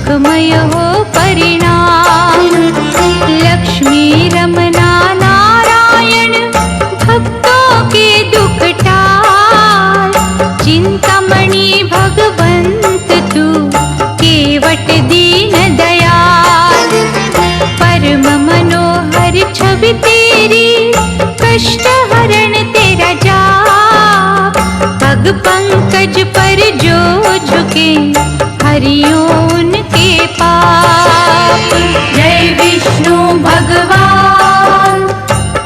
सुखमय हो परिणाम। लक्ष्मी रमना नारायण भक्तों के दुख टाल। चिंतामणि भगवंत तू केवट दीन दयाल। परम मनोहर छवि तेरी कष्ट हरण तेरा जाप। पग पंकज पर जो झुके हरियो उनके पाप। जय विष्णु भगवान,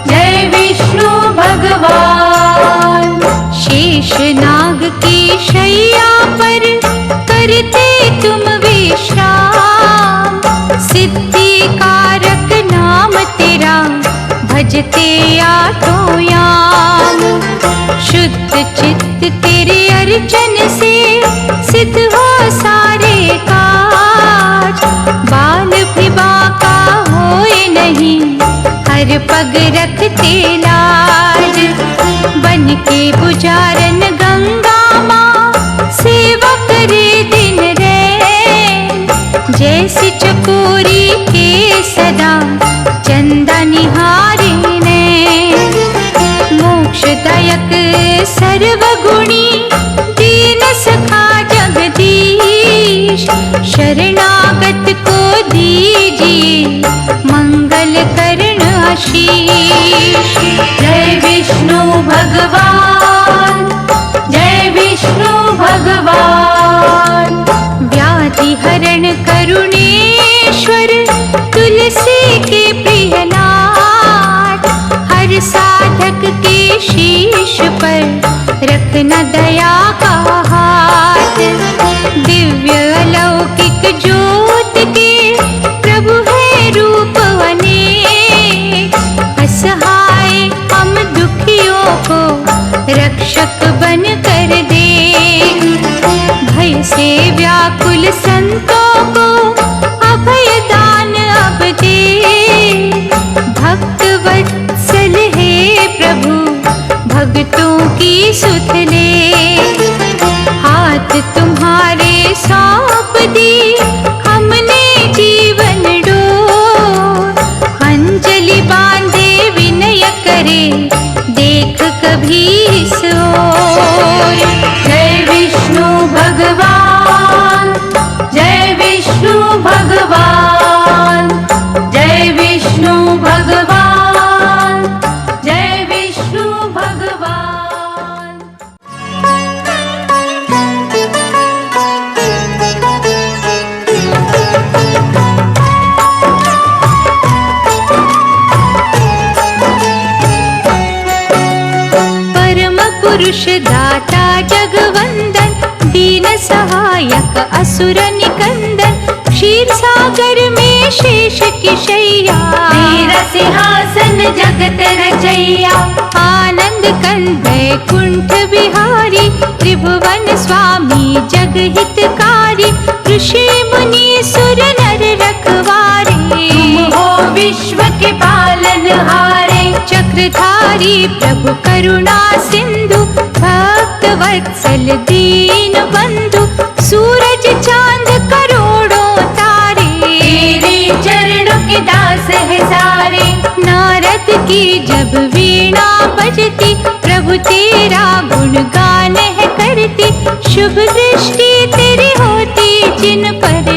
जय विष्णु भगवान। शेष नाग की शैया पर करते तुम विश्राम। सिद्धि कारक नाम तेरा भजते आठों याम। शुद्ध चित्त तेरे अर्चन से सिद्ध हो सारे काज। बाल भी बाका होए नहीं हर पग रखते लाज। बन के पुजारन गंगा माँ सेवा करे दिन रैन। जैसी चकोरी के सदा चंदा निहारे नैन। मोक्षदायक सर्वगुणी दीन सखा जगदीश। शरणागत को दीजिए मंगल करण आशीष। जय विष्णु भगवान, जय विष्णु भगवान। व्याधि हरण करुणेश्वर तुलसी के प्रियनाथ। हर साधक के शीश पर रखना दया का हाथ। दिव्य अलौकिक ज्योत के प्रभु है रूप अनेक। असहाय हम दुखियों को रक्षक बन कर दे। भय से व्याकुल संतों को अभय दान अब दे। भक्त वत्सल है प्रभु भक्तों की सुध ले। हाथ तुम्हारे सौंप दी हमने जीवन डोर। अंजलि बांधे विनय करे देख कभी इस ओर। जय विष्णु भगवान, जय विष्णु भगवान। जय विष्णु भगवान, जय विष्णु भगवान। परम पुरुष दाता जगवंदन दीन सहायक असुर निकंदन। क्षीर सागर में शेष की शैया तेरा सिंहासन जगत रचैया। आनंद कंद कुंठ बिहारी त्रिभुवन स्वामी जग हितकारी। ऋषि मुनि सुर नर रखवारे तुम हो विश्व के पालनहारे। चक्रधारी प्रभु करुणा सिंधु भक्त वत्सल दीन बंधु। सूरज चांद करोड़ों तारे तेरे चरणों के दास है सारे। नारद की जब वीणा बजती प्रभु तेरा गुणगान है करती। शुभ दृष्टि तेरी होती जिन पर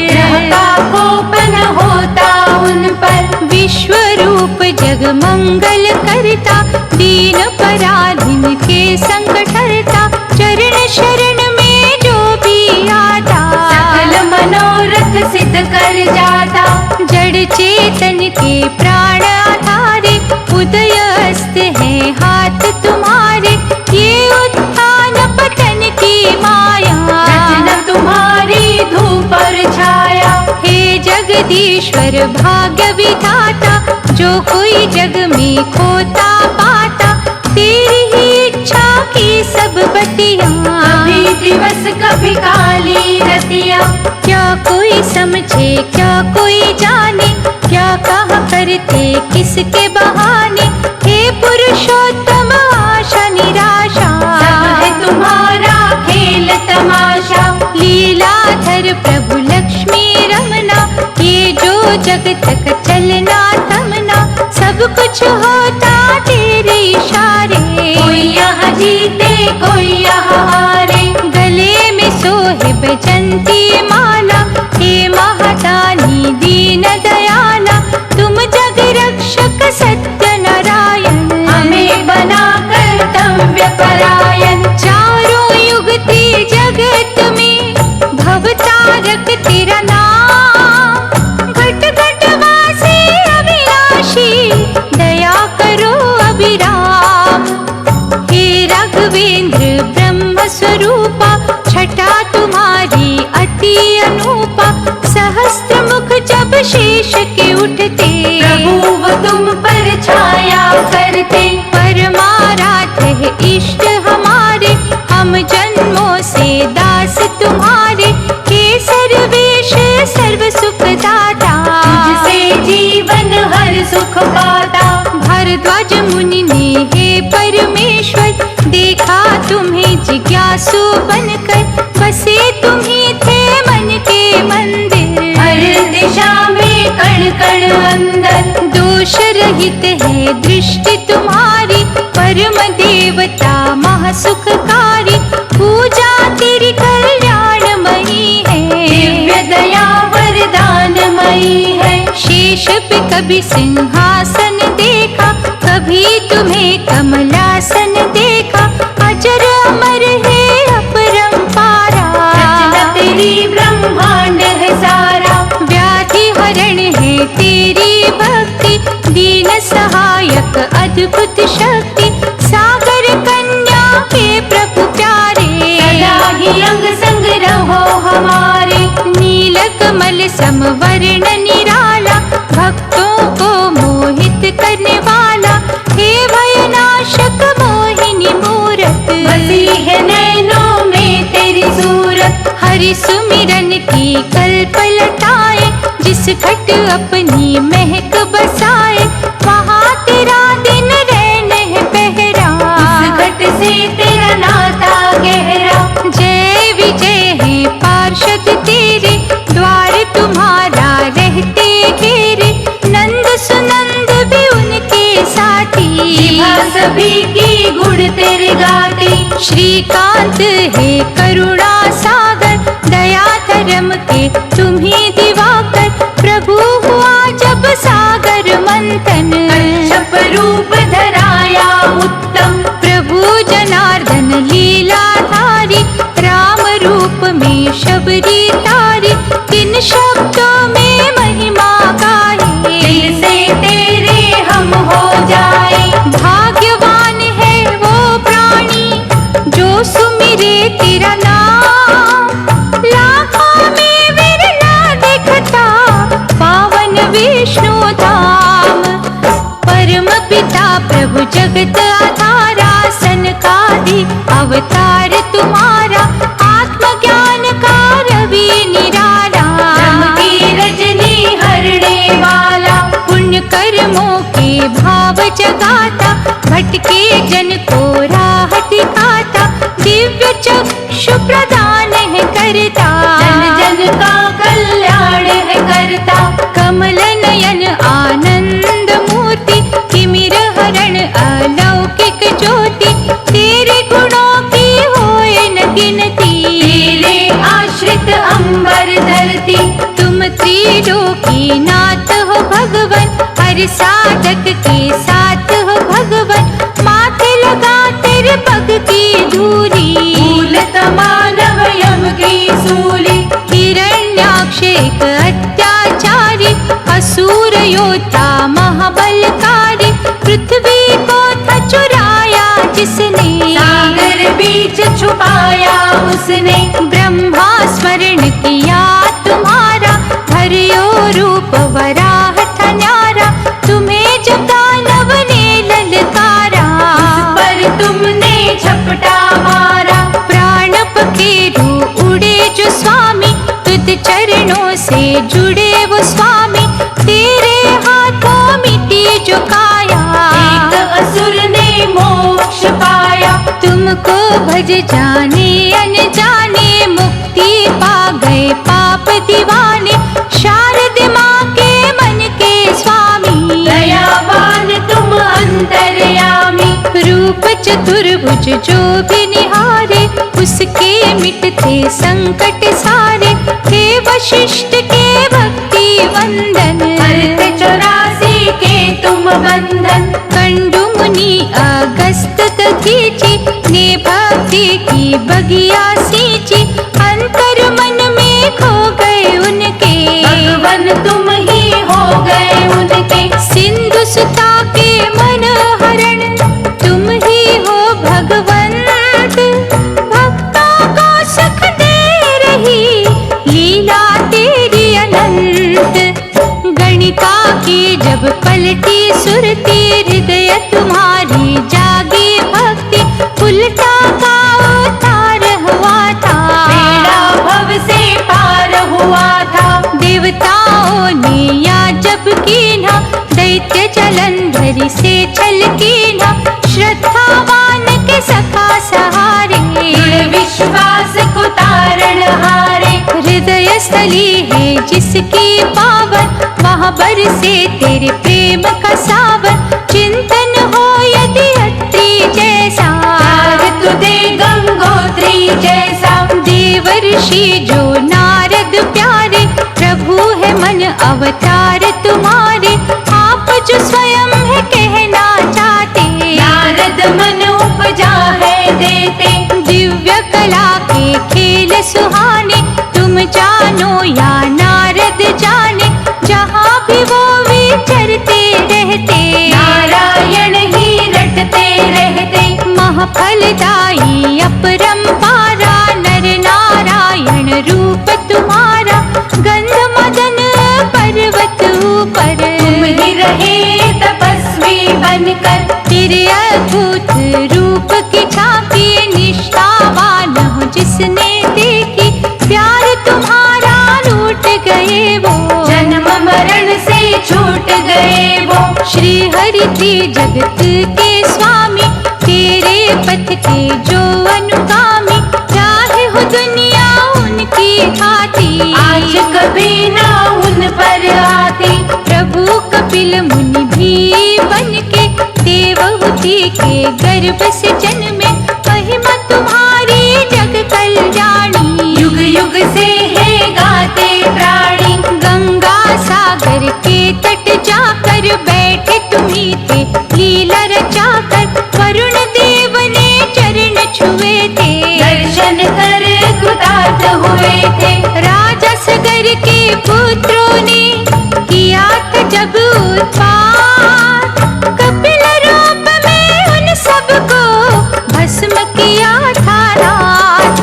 कोपन होता उन पर। विश्व रूप जग मंगल करता दीन पराधीन के संकट हरता। चरण शरण में जो भी आता सकल मनोरथ सिद्ध कर जाता। जड़ चेतन के प्राण आधारे उदय अस्त है हाथ तुम्हारे। ये उत्थान पतन की माया रचना तुम्हारी धूप और छाया। हे जगदीश्वर भाग्य विधाता जो कोई जग में खोता पाता। तेरी ही इच्छा की सब बतिया कभी दिवस कभी काली रतिया। क्या कोई समझे क्या कोई जाने क्या कहा करते किसके बहाने। हे पुरुषोत्तम आशा निराशा सब है तुम्हारा खेल तमाशा। लीलाधर प्रभु लक्ष्मी रमन जगत का चलना थमना, सब कुछ होता तेरे इशारे। कोई यहाँ जीते कोई यहाँ हारे, गले में सोहे बैजंती माला, हे महादानी दीन दयाला, तुम जग रक्षक सत्य नारायण। हमें बना कर्तव्य परायण, चारों युग ते जगत में भवतारक तेरा नाम। घट घट वासी अविनाशी, दया करो अभिराम। हे राघवेंद्र ब्रह्म स्वरूपा, छटा तुम्हारी अति अनूपा। सहस्त्र मुख जब शेष के उठते, प्रभु वो तुम पर छाया करते। परमाराध्य है इष्ट हमारे, हम जन्मों से दास तुम्हारे। हे सर्वेश सर्व सुख दाता, तुझसे जीवन हर सुख पाता। भारद्वाज मुनि ने हे परमेश्वर, देखा तुम्हें जिज्ञासु बनकर, बसे तुम्ही थे मन के मंदिर। हर दिशा में कण कण अंदर, दोष रहित है दृष्टि तुम्हारी, परम देवता महासुखकारी। पूजा तेरी कल्याणमयी है, दिव्य दया वरदानमयी है। शेष पे कभी सिंहासन देखा, कभी तुम्हें कमलासन देखा। अजर अमर है अपरंपारा, रचना तेरी ब्रह्मांड है सारा। व्याधि हरण है तेरी भक्ति, दीन सहायक अद्भुत शक्ति। सागर कन्या के प्रभु प्यारे, सदा ही अंग संग रहो हमारे। नील कमल समवर्ण निराला, भक्तों को मोहित करने वाला। हे भयनाशक मोहिनी मूरत, बसी है नैनों में तेरी सूरत। हरि सुमिरन की कल्पलताएं, जिस घट अपनी महक बसाए, वहाँ तेरा दिन रैन है पहरा। उस घट से तेरा नाता गहरा, जय विजय है पार्षद तेरे, द्वार तुम्हारा रहते घेरे। नंद सुनंद भी उनके साथी, विभा सभी की गुण तेरे गाते। श्रीकांत है करुणा सागर, दया धर्म के तुम्ही दिवाकर। प्रभु हुआ जब सागर मंथन, कच्छप रूप धराया उत्तम। प्रभु जनार्दन लीलाधारी, राम रूप में शबरी तारी। किन शब्दों में महिमा गाए, दिल से तेरे हम हो जाए। भाग्यवान है वो प्राणी, जो सुमिरे तेरा नाम। लाखों में विरला दिखता, पावन विष्णु धाम। परम पिता प्रभु जगत आधारा, सनकादि अवतार तुम्हारा। आत्मज्ञान का रवि निराला, ब्रह्म की रजनी हरणे वाला। पुण्य कर्मों के भाव जगाता, भटके जन को राह दिखाता। दिव्य चक्षु प्रदान है करता, जन जन का कल्याण है करता। कमल नयन आनंद मूर्ति, तिमिर हरण अलौकिक ज्योति। तेरे गुणों की होए न गिनती, तेरे आश्रित अंबर धरती। तुम त्रिलोकी नाथ हो भगवन, हर साधक के साथ हो भगवन। माथे लगा तेरे पग की धूली, भूलत मानव यम की सूली। हिरण्याक्ष एक अत्याचारी, असुर योद्धा महाबलकारी। पृथ्वी को था चुराया जिसने, सागर बीच छुपाया उसने। ब्रह्मा स्मरण किया तुम्हारा, हरियो रूप वराह था न्यारा। तुम्हें जब दानव ने ललकारा, पर तुमने झपटा मारा। प्राण पखेरु उड़े जो स्वामी, तुझ चरणों से जुड़े वो स्वामी। तेरे हाथों मिटी जो काया, एक असुर ने मोक्ष पाया। तुमको भज जाने अनजाने, मुक्ति पा गए पाप दीवाने। शारद माँ के चतुर्भुज जो भी निहारे, उसके मिटते संकट सारे। हे वशिष्ठ के भक्ति वंदन, अर्थ 84 के तुम बंधन। कंडु मुनि अगस्त दधीचि, ने भक्ति की बगिया सींची। अंतर मन में खो गए उनके, भगवन तुम ही हो गए उनके। सिंधु सुता के मन हरण, तुम ही हो भगवंत। भक्तों को सुख दे रही लीला तेरी अनंत। गणिका की जब पलटी सुरती, हृदय तुम्हारी जागी भक्ति। उल्टा का उतार हुआ था, बेड़ा भव से पार हुआ था। देवताओं ने या जब कीन्हा, दैत्य जलंधरी से छल कीन्हा। श्रद्धावान के सखा सहारे, दृढ़ विश्वास को तारण हारे। हृदय स्थली है जिसकी पावन, वहाँ बरसे तेरे प्रेम का सावन। चिंतन हो यदि अत्रि जैसा, प्यार तू दे गंगोत्री जैसा। देवर्षि जो नारद प्यारे, प्रभु है मन अवतार तुम्हारे। आप जो स्वयं है कहना चाहते, नारद मन उपजा है देते। दिव्य कला के खेल सुहाने। तुम जानो या नारद जाने, जहाँ भी वो विचरते रहते। नारायण ही रटते रहते। महफलदायी अपरंपारा, नर नारायण रूप तुम्हारा। गंध मदन पर्वत ऊपर, तुम ही रहे तपस्वी बनकर। तेरे अद्भुत रूप की झांकी, निष्ठावान हो जिसने देखी। प्यार तुम्हारा लूट गए वो, जन्म मरण से छूट गए वो। श्री हरि थे जगत के स्वामी, तेरे पथ के जो अनुगामी। चाहे हो दुनिया उनकी खाती, आज कभी ना उन पर आती। प्रभु कपिल मुनि भी बनके, देवहूति के गर्भ से जन्मे। महिमा तुम्हारी जग कल्याणी, युग युग से है गाते प्राणी। गंगा सागर के तट जाकर बैठे तुम्ही थे लीला रचाकर। वरुण देव ने चरण छुए थे, दर्शन कर कृतार्थ हुए थे। राजा सगर के पुत्रों ने किया था जब उत्पात। कपिल रूप में उन सबको भस्म किया था रात।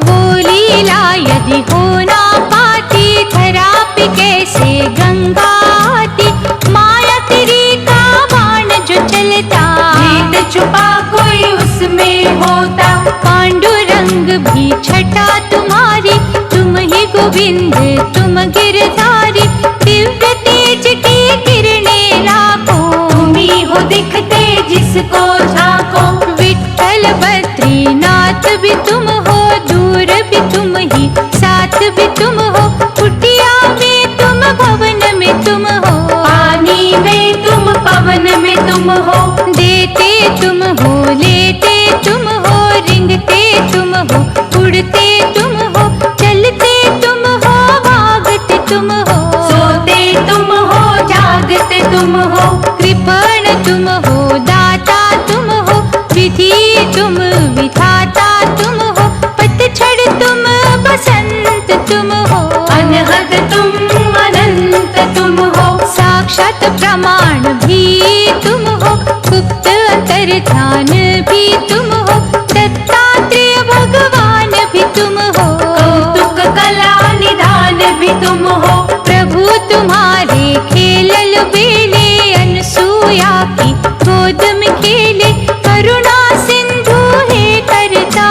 वो लीला यदि हो ना पाती, धरा पे कैसे गंगा आती। माया तेरी का बाण जो चलता, भेद छुपा कोई उसमें होता। पांडुरंग भी छटा तुम्हारी, तुम ही गोविंद तुम गिरधारी। दिव्य तेज की किरणें लाखों, तुम ही हो दिखते जिसको झांको। विठ्ठल बद्रीनाथ भी तुम हो, दूर भी तुम ही साथ भी तुम हो। कुटिया में तुम भवन में तुम हो, पानी में तुम पवन में तुम हो। देते तुम हो लेते तुम हो, रिंगते तुम हो उड़ते तुम हो। चलते तुम हो भागते तुम हो, सोते तुम हो जागते तुम हो। कृपण तुम हो दाता तुम हो, विधि तुम विधाता तुम हो। पतझड़ तुम बसंत तुम हो, अनहद तुम अनंत तुम हो। साक्षात प्रमाण भी तुम हो, गुप्त अंतर्ध्यान भी तुम हो। दत्तात्रेय भगवान भी तुम हो, कौतुक कला निधान भी तुम हो। प्रभु तुम्हारे खेलल बेले, अनसुया की गोद में खेले। करुणा सिंधु है करता,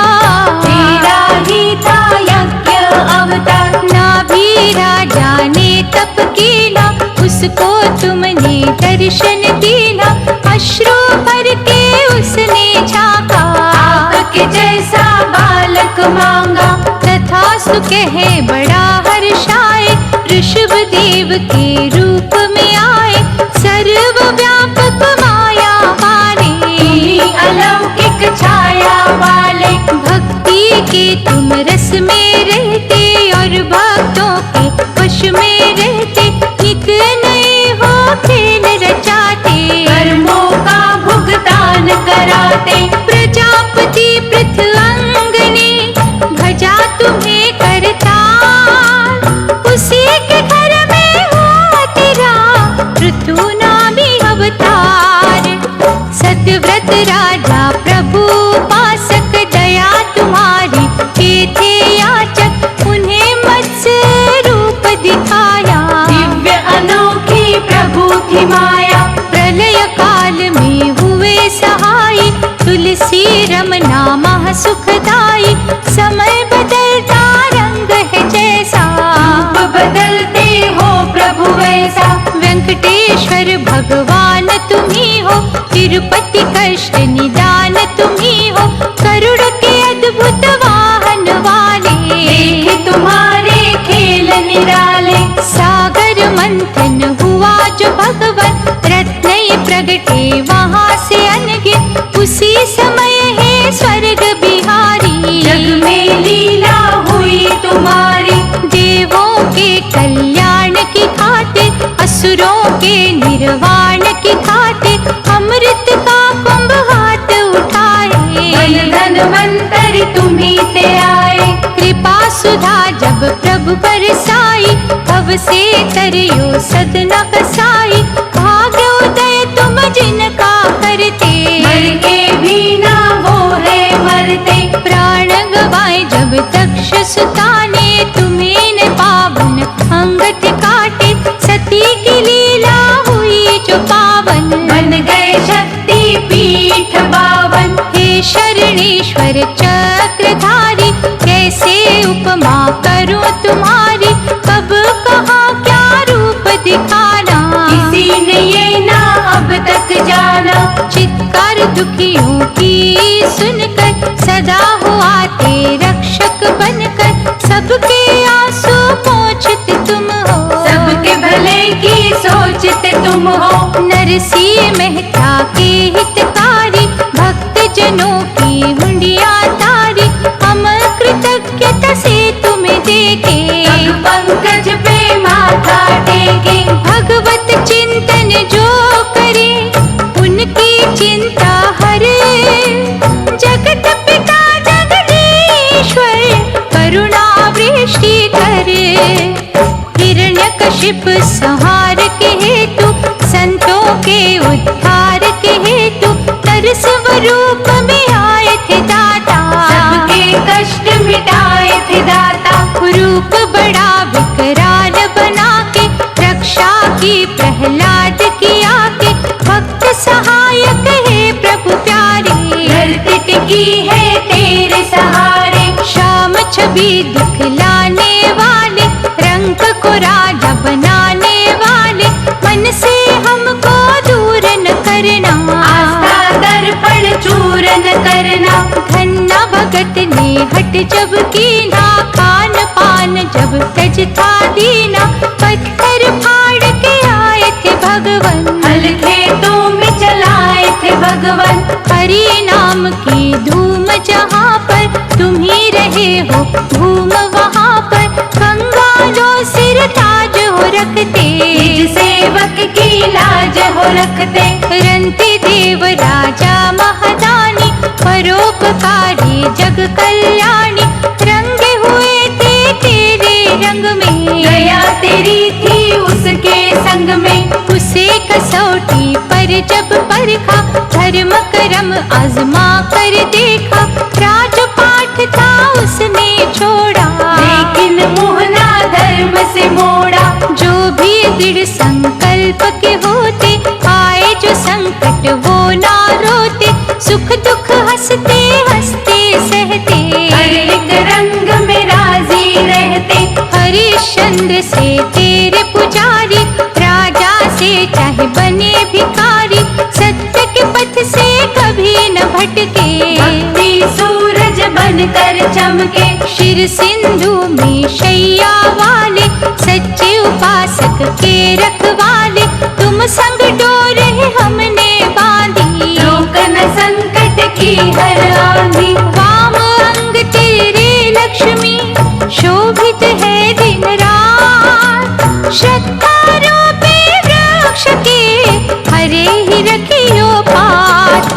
तेरा ही था यज्ञ अवतार। नाभि राजा ने तप कीना, उसको तुमने दर्शन दीना। अश्रु भर के उसने झांका, आपके जैसा बालक मांगा। तथास्तु कहे बड़ा हर्षाए। ऋषभ देव के रूप में आए, सर्वव्यापक माया मारे। तुम्ही अलौकिक के तुम रस में रहते और भक्तों के वश में रहते, नित नए हो खेल रचाते, कर्मों का भुगतान कराते। प्रजापति पृथ्वंगने भजा तुम्हें करतार, उसी के घर में हुआ तेरा पृथुनामी अवतार। सत्यव्रत राजा प्रभु उपासक दया तुम्हारी के थे याचक, उन्हें मत्स्य रूप दिखाया, दिव्य अनोखी प्रभु की माया। प्रलय काल में हुए सहाय, तुलसी रमना महा सुखदाई, समय बदलता रंग है जैसा, रूप बदलते हो प्रभु वैसा। वेंकटेश्वर भगवान तुम्ही हो, तिरुपति कष्ट निदान तुम्ही हो, करुण के अद्भुत वाहन वाले, देखे तुम्हारे खेल निराले। सागर मंथन हुआ जो भगवन, रत्न ये प्रगटे वहाँ से अनगिनत, उसी समय है स्वर्ग बिहारी, जग में लीला हुई तुम्हारी। देवों के कल्याण की खातिर, असुरों के निर्वाण की खातिर, अमृत का कुंभ हाथ उठाए, धनवंतरि तुम्ही ते आए। कृपा सुधा जब प्रभु बरसाई, भव से तरियो सदना कसाई, भाग्य उदय तुम जिनका करते, मर के भी ना वो है मरते। प्राण गवाए जब दक्ष सुता ने, तुम्हें न पावन अंगत काटे, सती की लीला हुई जो पावन, बन गए शक्ति पीठ बावन। हे शरणेश्वर चक्रधारी, कैसे उपमा करूं तुम्हारी, कब कहाँ क्या रूप दिखाना, किसी ने ये ना अब तक जाना। चित्कार दुखियों की सुनकर, सदा हो आते रक्षक बनकर, सबके आंसू पोंछते तुम हो, सबके भले की सोचते तुम हो। नरसिंह मेहता के हितकारी, भक्त जनों की मुंडिया तारी, हम कृतज्ञता से तुम्हें देखे, सब पंकज पे माथा टेके। भगवत चिंतन जो करे, उनकी चिंता हरे, जगत पिता जगदीश्वर करुणा वृष्टि करे, हिरण्यकशिप संहार के हेतु, संतों के उद्धार के हेतु, तरस स्वरूप में आए थे दाता, सबके कष्ट मिटाए थे दाता। रूप बड़ा विकराल बना के, रक्षा की प्रहलाद की आके, भक्त सहायक है प्रभु प्यारे, धरती टिकी है तेरे सहारे। श्याम छवि दिखलाने वाले, रंग को राजा बनाने वाले, मन से हमको दूर न करना, आस्था दर्पण चूरन करना। धन्ना भगत ने हट जब कीना, खान पान जब तज था दीना, पत्थर फाड़ के आए थे भगवन, हल खेतों में चलाए थे भगवन। हरि नाम की धूम जहाँ पर, तुम ही रहे हो धूम वहाँ पर, गंगा जो सिर ताज हो रखते, निज सेवक की लाज हो रखते। रंती देव राजा महादानी, परोपकारी जग कल्याणी, रंगे हुए थे तेरे रंग में, गया तेरी थी उसके संग में। उसे कसौटी पर जब परखा, धर्म कर्म आजमा कर देखा, राजपाठ था उसने छोड़ा, लेकिन मोहना धर्म से मोड़ा। जो भी दृढ़ संकल्प के होते, आए जो संकट वो ना रोते, सुख दुख हंसते हंसते सहते, हर एक रंग में राजी रहते। हरिश्चंद्र से तेरे पुजारी, राजा से चाहे बने भिखारी, सत्य के पथ से कभी न भटके, भक्ति सूरज बनकर चमके। शिर सिंधु में शैया वाले, सच्चे उपासक के रखवाले, तुम संग डोर हमने बांधी, रोक न संकट की हर आंधी। वाम अंग तेरे शोभित है दिन रात। श्रद्धा रूपी वृक्ष के हरे ही रखियो पात।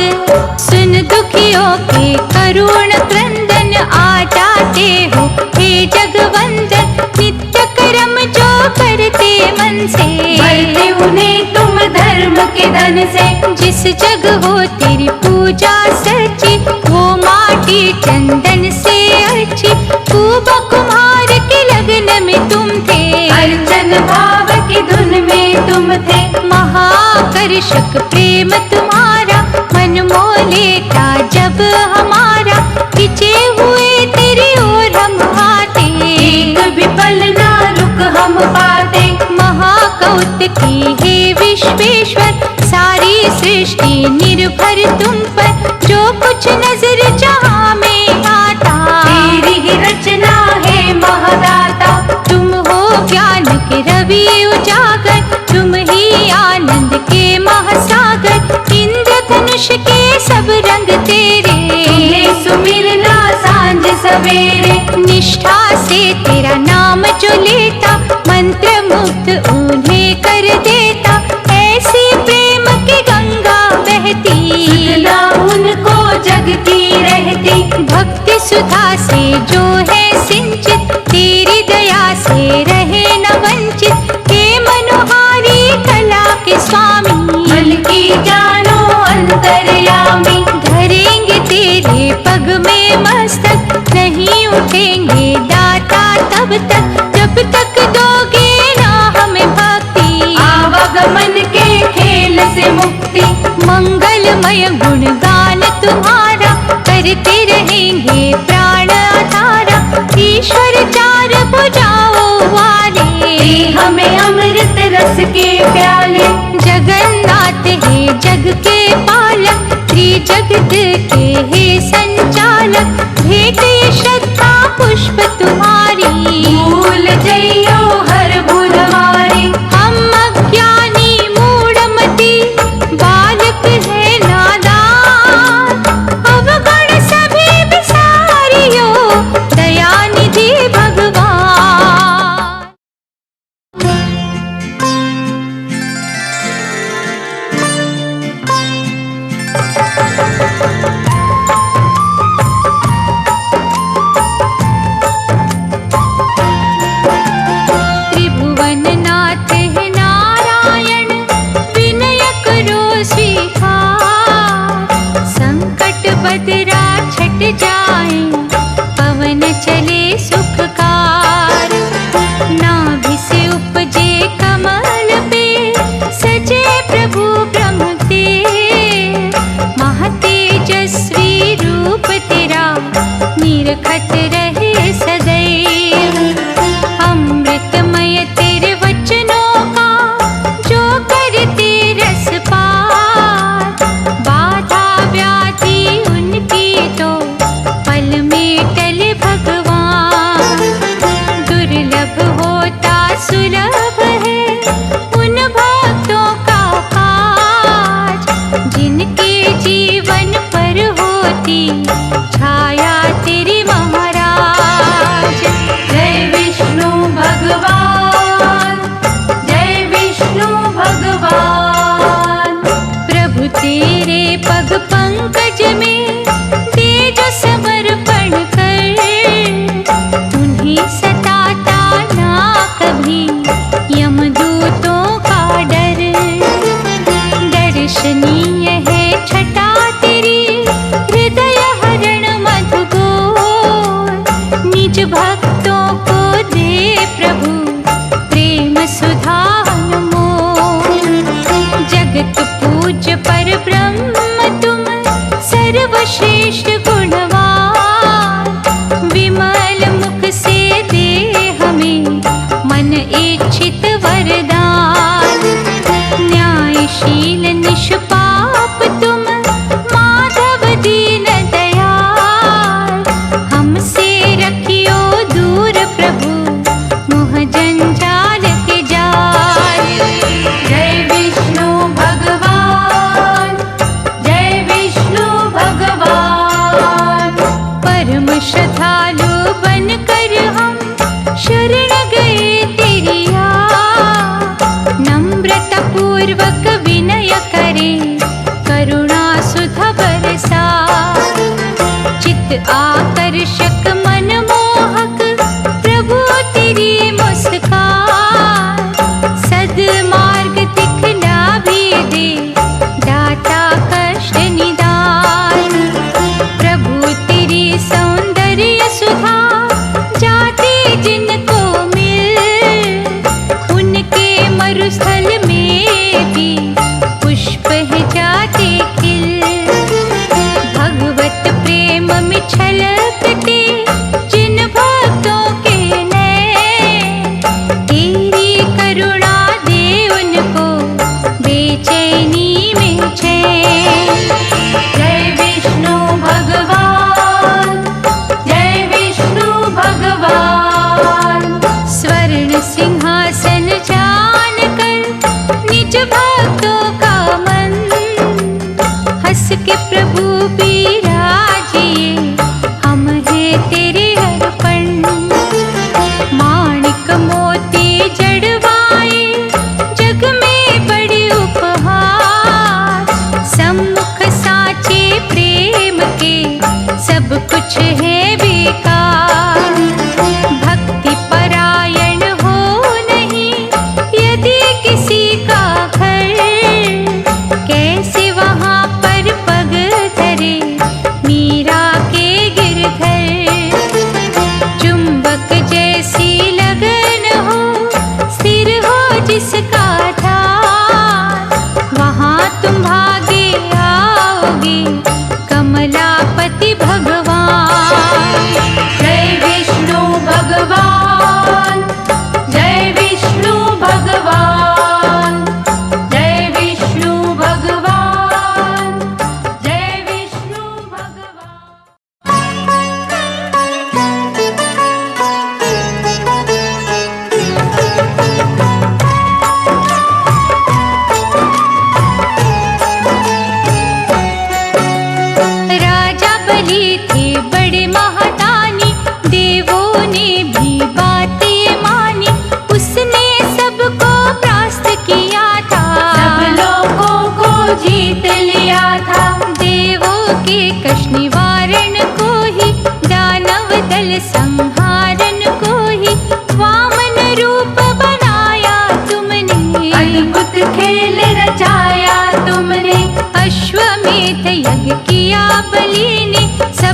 सुन दुखियों के करुण क्रंदन आ जाते हो हे जगवंदन। नित्य कर्म जो करते मन से, भरते उन्हें तुम धर्म के धन से। जिस जग हो तेरी पूजा सच्ची, वो माटी चंदन से अच्छी। कुबा कुम्हार के लगन में तुम थे, अर्चन भाव की धुन में तुम थे। महाकर्षक प्रेम तुम्हारा मन मोह लेता जब हमारा। खिंचे हुए तेरी ओर हम आते, एक भी पल ना रुक हम पाते। महाकौतुकी हे विश्वेश्वर, सारी सृष्टि निर्भर तुम पर। जो कुछ नजर जहाँ में आता, तेरी ही रचना है महादाता। तुम हो ज्ञान के रवि उजागर, तुम ही आनंद के महासागर। इंद्रधनुष के सब रंग तेरे, तुम्हें सुमिरना सांझ सवेरे। निष्ठा से तेरा नाम जो लेता, मंत्र मुग्ध उन्हें कर देता। ऐसी प्रेम की गंगा बहती, सुधना उनको जग की रहती। भक्ति सुधा से जो है सिंचित, तेरी दया से रहे न वंचित। हे मनोहारी कला के स्वामी, मन की जानो अंतर्यामी। धरेंगे तेरे पग में मस्तक, नहीं उठेंगे दाता तब तक जब तक दोगे ना हमें भक्ति। आवागमन के खेल से मुक्ति, मंगलमय गुणगान तुम्हारा, करते रहेंगे प्राण आधारा। ईश्वर चार भुजाओं वाले, हमें अमृत रस के प्याले। जगन्नाथ हे जग के पालक, त्रिजगत के हे संचालक। भेंट ये श्रद्धा पुष्प तुम्हारी, भूल जइयो हर भूल हमारी। हम अज्ञानी मूढ़मति, बालक है नादान। अवगुण सभी विसारियो, दयानिधि भगवान। त्रिभुवननाथ है नारायण, विनय करो स्वीकार। संकट बदरा छट जाए, पवन चले सुखकार। नाभि से उपजे कमल पे, सजे प्रभु ब्रह्म ते। महातेजस्वी रूप तेरा, निरखत रहे सदैव। अमृतमय तेरे वचनों का, जो करते रस पार। बाधा व्याधि उनकी तो, पल में टले भगवान। दुर्लभ होता सुलभ है, उन भक्तों का काज। जिनके जीवन पर होती छाया तेरी महा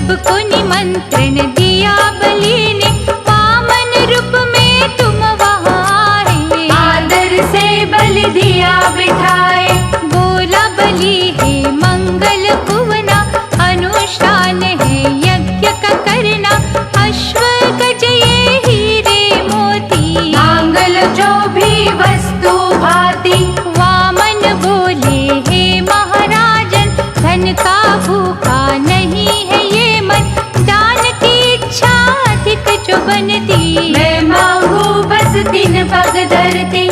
सबको निमंत्रण दिया बलि ने, वामन रूप में तुम वहाँ आए। आदर से बलि दिया बिठाए, बोला बलि है मंगल भुवना, अनुष्ठान है यज्ञ का करना, अश्व गज ये हीरे मोती, मांगल जो भी वस्तु भाती। वामन बोले हे महाराजन, धन का भूखा नहीं है ये मन, दान की इच्छा अधिक जो बनती, मैं मांगू बस 3 पग धरती।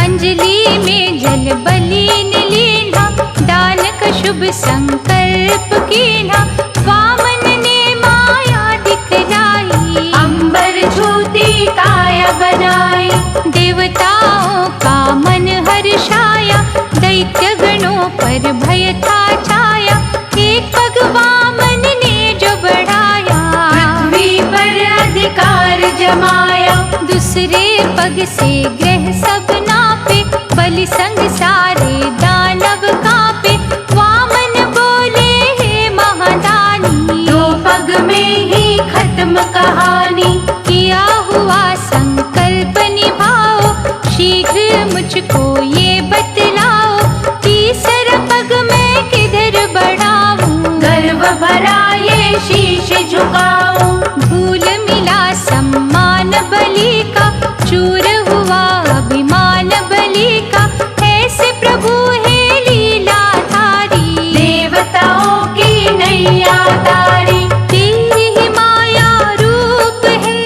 अंजलि में जल बलि ने लीना, दान का शुभ संकल्प कीना, वामन ने माया दिखलाई, अंबर छूती काया बनाई। देवताओं का मन हर्षाया, दैत्य गणों पर भय था छाया, एक पग वामन ने जो बढ़ाया, पृथ्वी पर अधिकार जमाया। दूसरे पग से ग्रह सब नापे, बलि संग सारे दानव कांपे, वामन बोले हे महादानी, 2 पग में ही खत्म कहानी। किया हुआ संकल्प निभाओ, शीघ्र मुझको ये बतलाओ, तीसरा पग मैं किधर बढ़ाऊं, गर्व भरा ये शीश झुकाऊं। भूल मिला सम्मान बलि का, चूर हुआ अभिमान बलि का, ऐसे प्रभु है लीलाधारी, देवताओं की नैया तारी। तेरी ही माया रूप है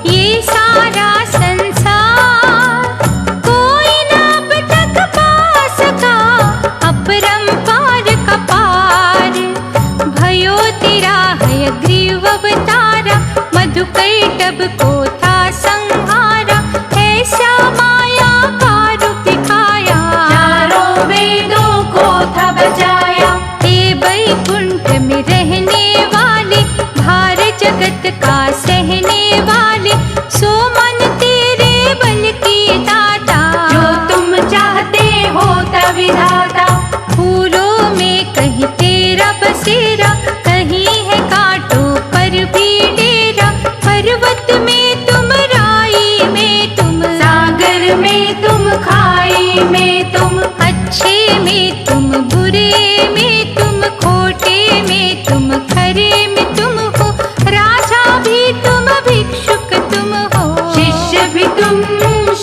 ये सारा संसार, कोई न अब तक पा सका अपरंपार का पार, भयो तेरा हयग्रीव अवतारा, मधुकैटभ को था संहारा, ऐसा माया का रूप दिखाया, चारों वेदों को था बचाया। हे वैकुंठ में रहने वाले, भार जगत का सहने वाले, सो मन तेरे बल की दाता, जो तुम चाहते हो विधाता। फूलों में कहीं तेरा बसेरा, कहीं है कांटों पर भी डेरा, पर्वत में तुम राई में तुम, सागर में तुम खाई में तुम, अच्छे में तुम बुरे में तुम, खोटे में तुम खरे में तुम हो, राजा भी तुम भिक्षुक तुम हो, शिष्य भी तुम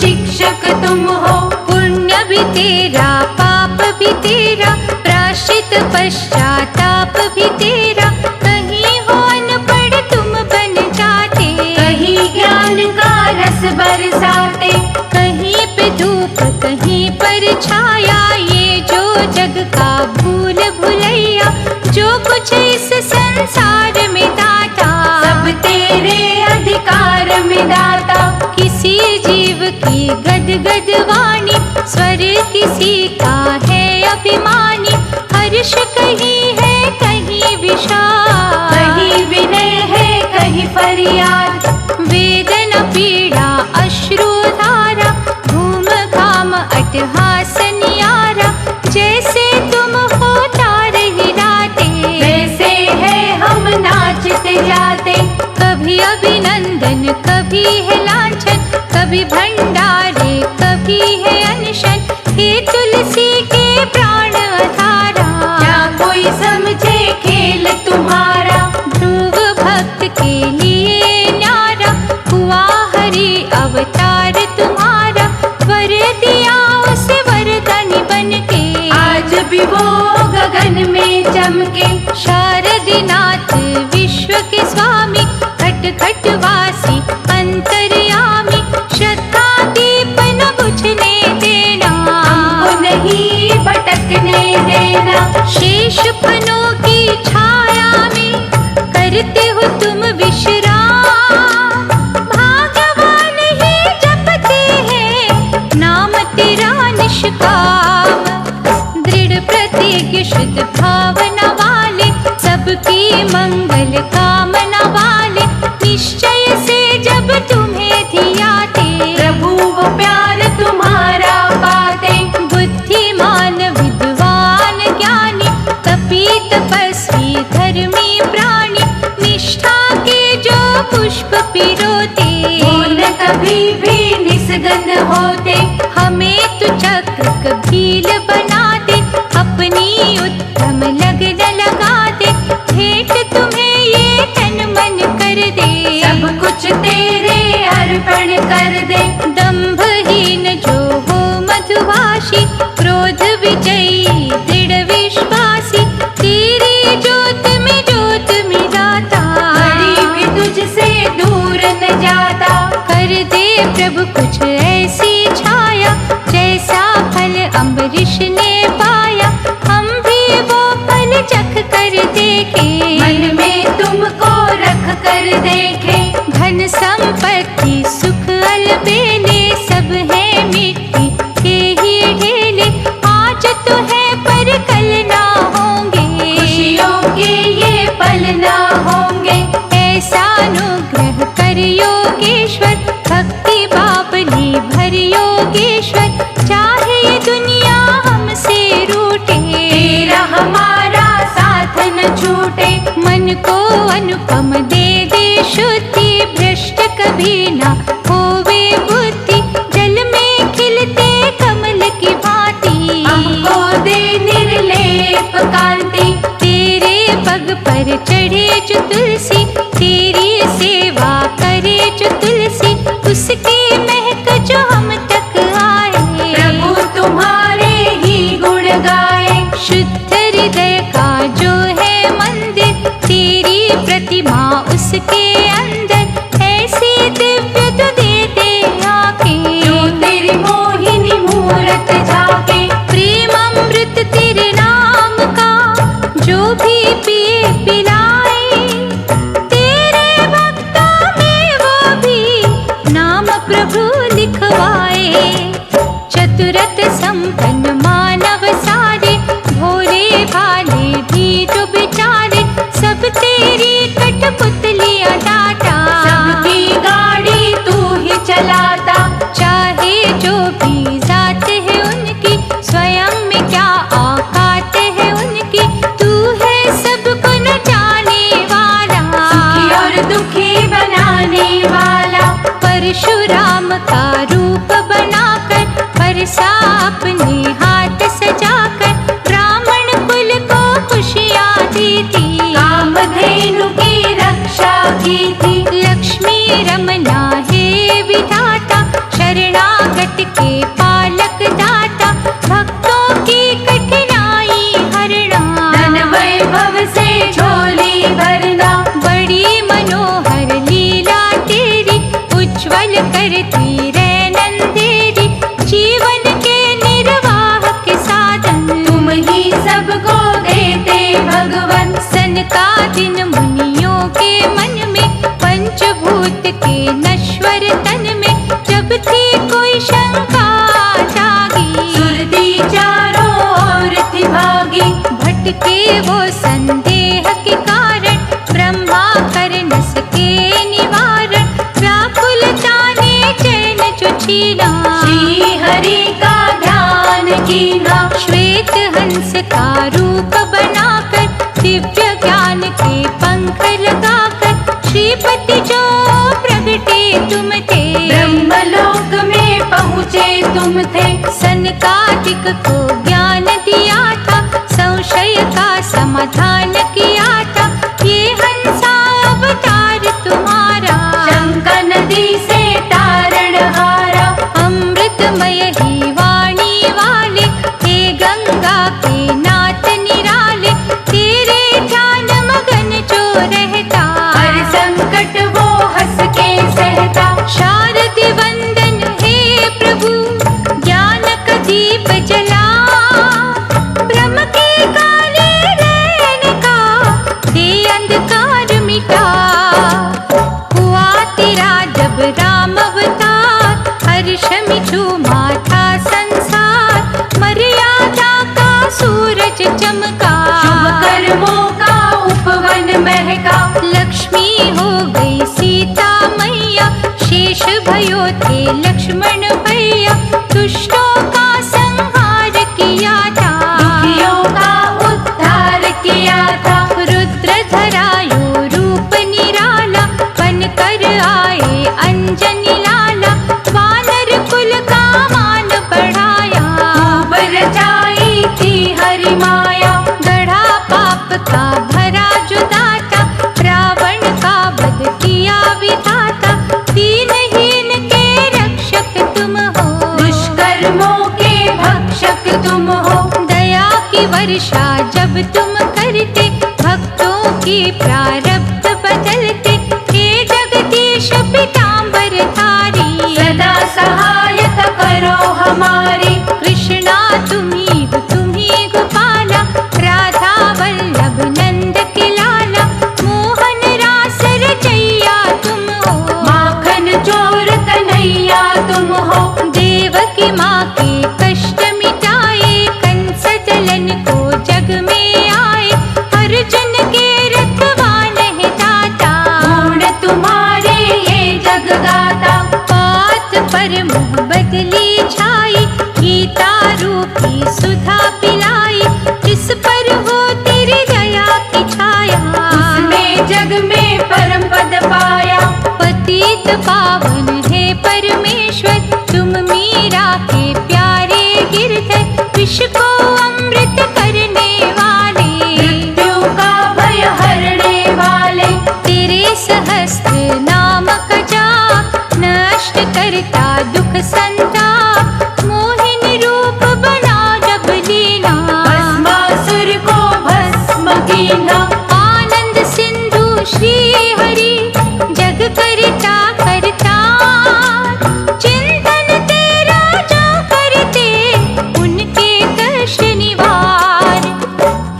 शिक्षक तुम हो। पुण्य भी तेरा पाप भी तेरा, प्राश्चित पश्चाताप भी तेरा, कहीं हो अनपढ़ तुम बन जाते, कहीं ज्ञान का रस बरसाते, कहीं पे धूप कहीं पर छाया, ये जो जग का भूल भुलैया, जो कुछ इस संसार में दाता, सब तेरे अधिकार में दाता। किसी जीव की गदगद वाणी, स्वर किसी का है अभिमानी, हर्ष कहीं है कहीं विषाद, कहीं विनय है कहीं फरियाद, वेदना पीड़ा अश्रु धारा, घूम घाम अट्टहास नियारा, जैसे तुम हो तार हिलाते, वैसे है हम नाचते जाते। कभी अभिनंदन कभी है लांछन, कभी भंडारे कभी है अनशन, हे तुलसी के प्राण धारा, क्या कोई समझे खेल तुम्हारा। ध्रुव भक्त के लिए न्यारा, हुआ हरि अवतार तुम्हारा, वर दिया उसे वरदानी बन के, आज भी वो गगन में चमके। शारदीनाथ विश्व के स्वामी, खट खट वासी अंतर्यामी, श्रद्धा दीप न बुझने देना, हमको नहीं भटकने देना। शेष फनों की छाया में करते हो तुम विश्राम, भागवान ही जपते हैं नाम तेरा निष्काम, दृढ़ प्रतिज्ञ शुद्ध भावना वाले, सबकी मंगल कामना वाले, निश्चय से जब तुम्हें धियाते, प्रभु वो प्यार तुम्हारा पाते। बुद्धिमान विद्वान ज्ञानी, कपि तपस्वी धर्मी प्राणी, कभी भी निस्गंध होते। हमें तू चक्र कबील बना दे, अपनी उत्तम लगन लगा दे। भेंट तुम्हें ये तन मन कर दे, सब कुछ तेरे अर्पण कर दे। दंभहीन जो हो मधुभाषी, क्रोध विजयी दृढ़ विश्वासी। तेरी ज्योत में ज्योत मिलाता, कभी भी तुझसे दूर न जाता। कर दे प्रभु कुछ ऐसी छाया, जैसा फल अम्बरीश ने पाया। हम भी वो फल चख कर देखे, मन में तुमको रख कर देखे। धन संपत्ति सुख अलबेले, सब है मिट्टी के ही ढेले। आज तो है पर कल ना होंगे, खुशियों के ये पल ना होंगे। ऐसा अनुग्रह कर योगेश्वर, भक्ति बाबली भर योगेश्वर। चाहे ये दुनिया हमसे रूठे, तेरा हमारा साथ न छूटे। मन को अनुपम दे दे शुद्धि, भ्रष्ट कभी ना होवे बुद्धि। जल में खिलते कमल की भांति, हमको दे निर्लेप कांति। तेरे पग पर चढ़े जो तुलसी, तेरी सेवा करे जो तुलसी। उसकी महक जो हम तक आए, प्रभु तुम्हारे ही गुण गाए। शुद्ध हृदय का जो है मंदिर, तेरी प्रतिमा उसके अंदर। ऐसी दिव्य तू दे दे आंखें, जो तेरी मोहिनी मूरत झाके। प्रेम अमृत तेरे नाम का जो भी पिए पिलाए। तेरे भक्तों में वो भी नाम प्रभु लिखवाए। चतुरत संपन्न मानव सारे, भोले भाले भी जो बेचारे। सब तेरी कठपुतलियां दाता, सबकी गाड़ी तू ही चलाता। चाहे जो भी जात है उनकी, स्वयं में क्या औकात है उनकी। तू है सबको न जाने वाला, सुखी और दुखी बनाने वाला। परशुराम का रूप बनाकर, परसा अपने हाथ सजाकर। ब्राह्मण कुल को खुशियाँ दी थी, कामधेनु की रक्षा की थी। लक्ष्मी रमना हे विधाता, शरणागत के पालक दाता। भक्तों की कठिनाई हरना, धन वैभव से झोली भरना। बड़ी मनोहर लीला तेरी, उज्ज्वल करती रह नंदेरी। जीवन के निर्वाह के साधन, तुम ही सबको देते भगवन। सनकादिक मुनियों के मन में, पंचभूत के नश्वर तन में। जब थी कोई शंका जागी, सुरती चारों ओर थी भागी। भटके वो संदेह के कारण, ब्रह्मा कर न सके निवारण। व्याकुलता ने चैन जो छीना, श्री हरि का ध्यान कीना। श्वेत हंस का रूप बनाकर, दिव्य ज्ञान के पंख लगाकर। श्रीपति जो प्रगटे तुम थे, ब्रह्मलोक में पहुँचे तुम थे। सनकादिक को ज्ञान दिया था, संशय का समाधान किया था। ये हंसा अवतार तुम्हारा, शंका नदी से तारण हारा। अमृतमय ही वाणी वाले, हे गंगा के नाथ निराले। तेरे ध्यान मगन जो रहता, हर संकट वो हंस के सहता। शारदि वंदन हे प्रभु, ज्ञान का दीप जला। ब्रह्म के काले रैन का दे अंधकार मिटा। हुआ तेरा जब राम अवतार, हर्ष में झूमा था संसार। मर्यादा का सूरज चमका, शुभ कर्मों का उपवन महका। लक्ष्मी हो गई सीता मैया, शेष भयो थे लक्ष्मण भैया। दुष्टों का संहार किया था, दुखियों का उद्धार किया था। रुद्र धरायो रूप निराला, बन कर आए अंजनी लाला। वर्षा जब तुम करते, भक्तों की प्रारब्ध बदलते। हे जगदीश पीताम्बर धारी, सदा सहायता करो हमारी। कृष्णा तुम्ही गोपाला, राधा वल्लभ नंद के लाला। मोहन रास रचैया तुम हो, माखन चोर कन्हैया तुम हो। देवकी माँ के कष्ट मिटाए, कंस दलन को जग में आए। अर्जुन के रखवान है दाता, गुण तुम्हारे ये जग गाता। बात पर मुँह बदली छाई, गीता रूपी सुधा पिलाई। जिस पर हो तेरी दया की छाया, उसने जग में परम पद पाया। पतित पावन है परमेश्वर, तुम मीरा के प्यारे गिरधर। विष को अमृत करने वाले, मृत्यु का भय हरने वाले। तेरे सहस्त्र नाम का जाप, नष्ट करता दुख संताप। मोहिन रूप बना जब लीना, भस्मासुर को भस्म कीना। आनंद सिंधु श्री हरि, जग करता करता। चिंतन तेरा जो करते, उनके कष्ट निवार।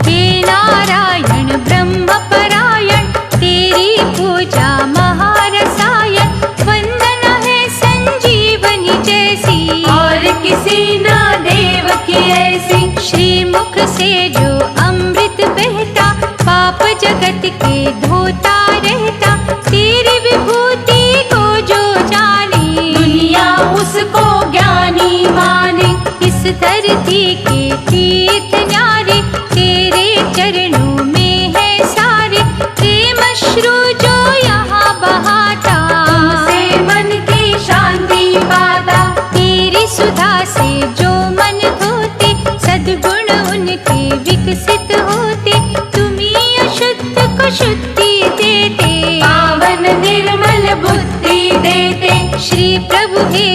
हे नारायण ब्रह्म परायण, तेरी पूजा महारसायन। वंदना है संजीवनी जैसी, और किसी ना देव की ऐसी। श्रीमुख से जो अमृत बहता, पाप जगत के धोता रहता। तेरी विभूति को जो जाने, दुनिया उसको ज्ञानी माने। इस धरती के तीर्थ न्यारे, तेरे चरणों में है सारे। प्रेम अश्रु जो यहाँ बहाता, तुमसे मन की शांति पाता। तेरी सुधा से जो मन धोते, सद्गुण उनके विकसित होते। तुम्हीं अशुद्ध को शुद्धि देते, पावन निर्मल बुद्धि देते। श्री प्रभु हे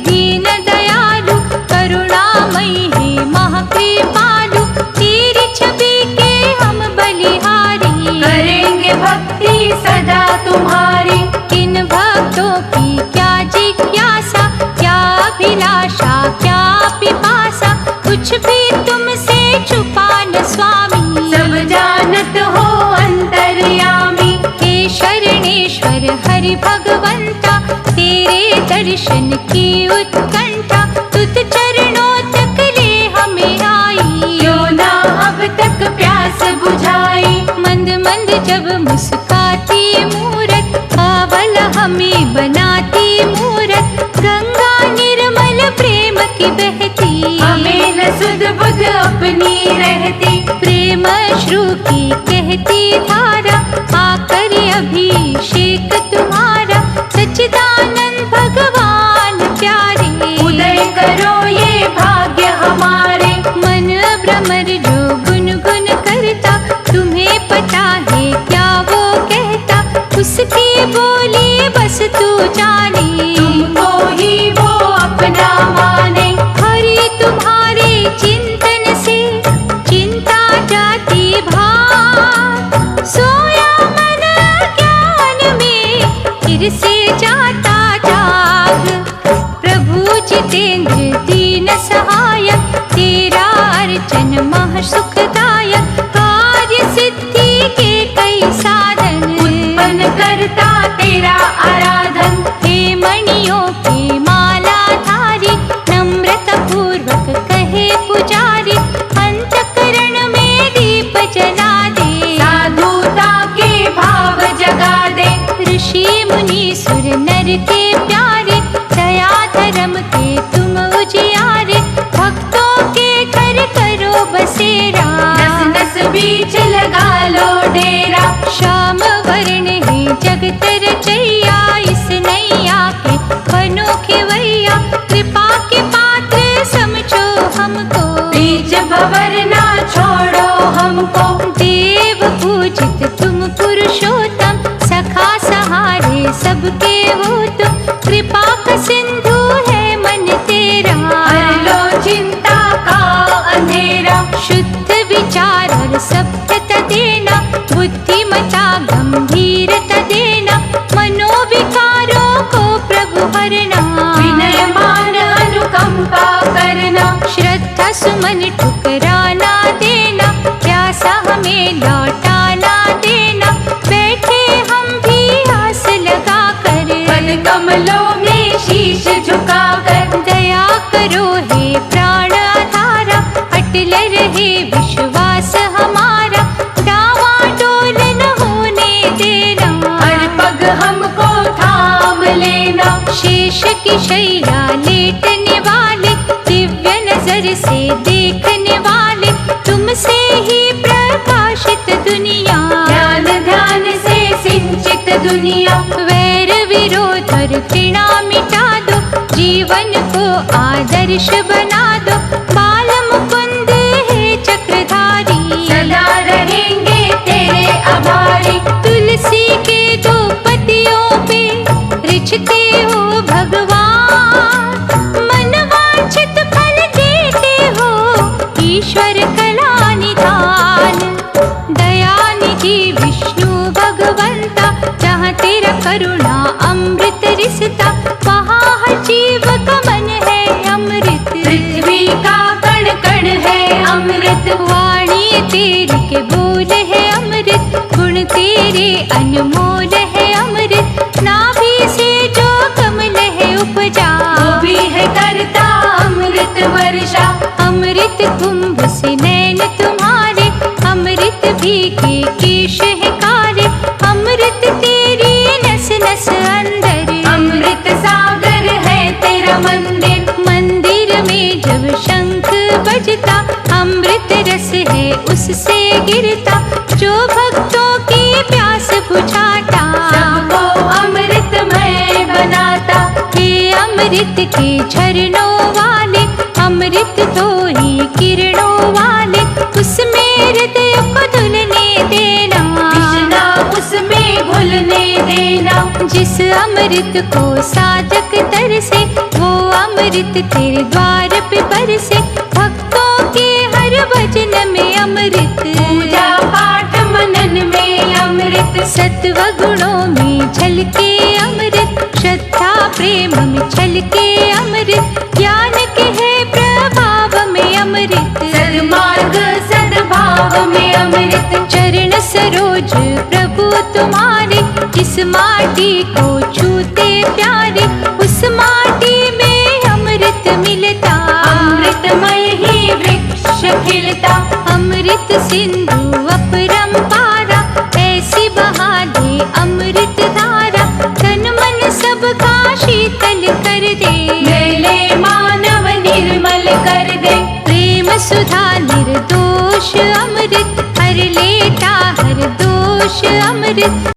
दीन दयालु, करुणामयी हे महाकृपालु। तेरी छवि के हम बलिहारी, करेंगे भक्ति सदा तुम्हारी। किन भक्तों की क्या जिज्ञासा, क्या अभिलाषा क्या पिपासा। कुछ भी तुमसे छुपा न स्वामी, सब जानत हो अंतर्यामी। हे शरणेश्वर हरि भगवंता, तेरे दर्शन की उत्कंठा। तुझ चरणों तक ले हमें आई, क्यों ना अब तक प्यास बुझाई। मंद मंद जब मुस्काती मूरत, पावल हमें बनाती मूरत। गंगा निर्मल प्रेम की बहती, हमें न सुध बुध अपनी रहती। प्रेम श्रु की कहती धारा, आकर अभिषेक तुम्हारा। सच्चिदानंद भगवान प्यारे, उदय करो ये भाग्य हमारे। मन भ्रमर जो गुनगुन करता, तुम्हें पता है क्या वो कहता। उसकी बोली बस तू जाने, तुमको ही वो अपना माने। हरि तुम्हारे चिंतन से चिंता जाती भाग। सोया मन ज्ञान में, फिर से जाता जाग। प्रभु जितेंद्र दीन सहायक, तेरा अर्चन मह सुखदायक। कार्य सिद्धि के कई साधन, उत्पन्न करता तेरा आराधन। हे मणियों की माला धारी, नम्रता पूर्वक कहे पुजारी। अंतकरण में दीप जला दे, साधुता के भाव जगा दे। ऋषि मुनि सुर नर के प्यारे, दया धर्म के तुम उजियारे। भक्तों के घर करो बसेरा, नस नस बीच लगा लो डेरा। श्याम वर्ण है जगत रचैया, इस नैया के बनो खेवैया। कृपा के पात्र समझो हमको, बीच भंवर ना छोड़ो हमको। देव पूजित तुम पुरुषोत्तम, सखा सहारे सबके हो तुम। कृपा का सिंधु है मन तेरा, हर लो चिंता का अंधेरा। शुद्ध श्रद्धा सुमन ठुकराना देना, प्यासा हमें लौटाना देना, बैठे हम भी आस लगा कर, पद कमलों में शीश झुकाकर। दया करो हे प्राण आधारा, अटल रहे विश्वास हमारा, डावाडोल न होने देना, हर पग हमको थाम लेना। शेष की शैया लेटने वाले, दिव्य नजर से देखने वाले, तुमसे ही प्रकाशित दुनिया, ध्यान ध्यान से सिंचित दुनिया। वैर विरोध और घृणा मिटा दो, जीवन को आदर्श बना दो, बाल मुकुंद है चक्रधारी, सदा रहेंगे तेरे आभारी। तुलसी के दो पत्तियों पे रिझते हो भगवान, मनवांछित फल देते हो ईश्वर कला निधान। दयानिधि विष्णु भगवंता, जहाँ तेरा करुणा अमृत रिसता, वहाँ हर जीव का मन है अमृत, पृथ्वी का कण कण है अमृत। वाणी तेरी के बोल है अमृत, गुण तेरे अनमोल है अमृत, नाभि से जो कमल है उपजा, वो भी है करता अमृत वर्षा। अमृत कुंभ से नैन तुम्हारे, अमृत भी के केश है काले, अमृत तेरी नस नस अंदर, अमृत सागर है तेरा मंदिर। मंदिर में जब शंख बजता, अमृत रस है उससे गिरता, जो भक्तों की प्यास बुझाता, सबको अमृतमय बनाता। हे अमृत के झरनों वाले, अमृत तो ही किरणों वाले, उसमें हृदय को धुलने देना, कृष्णा उसमें घुलने देना। जिस अमृत को साधक तरसे, वो अमृत तेरे द्वार पे बरसे, भक्तों के हर वचन में अमृत, पूजा पाठ मनन में अमृत। सत्व गुणों में झलके अमृत, श्रद्धा प्रेम में छलके अमृत, ज्ञान के है प्रभाव में अमृत, सद्मार्ग सद्भाव में अमृत। चरण सरोज प्रभु तुम्हारे, जिस माटी को छूते प्यारे, उस माटी में अमृत मिलता, अमृतमय ही वृक्ष खिलता। अमृत सिंधु अपरंपारा, ऐसी बहा दे अमृत धारा, तन मन सबका शीतल कर दे, मेले मानव निर्मल कर दे। प्रेम सुधा निर्दोष अमृत, हर लेता हर दोष अमृत।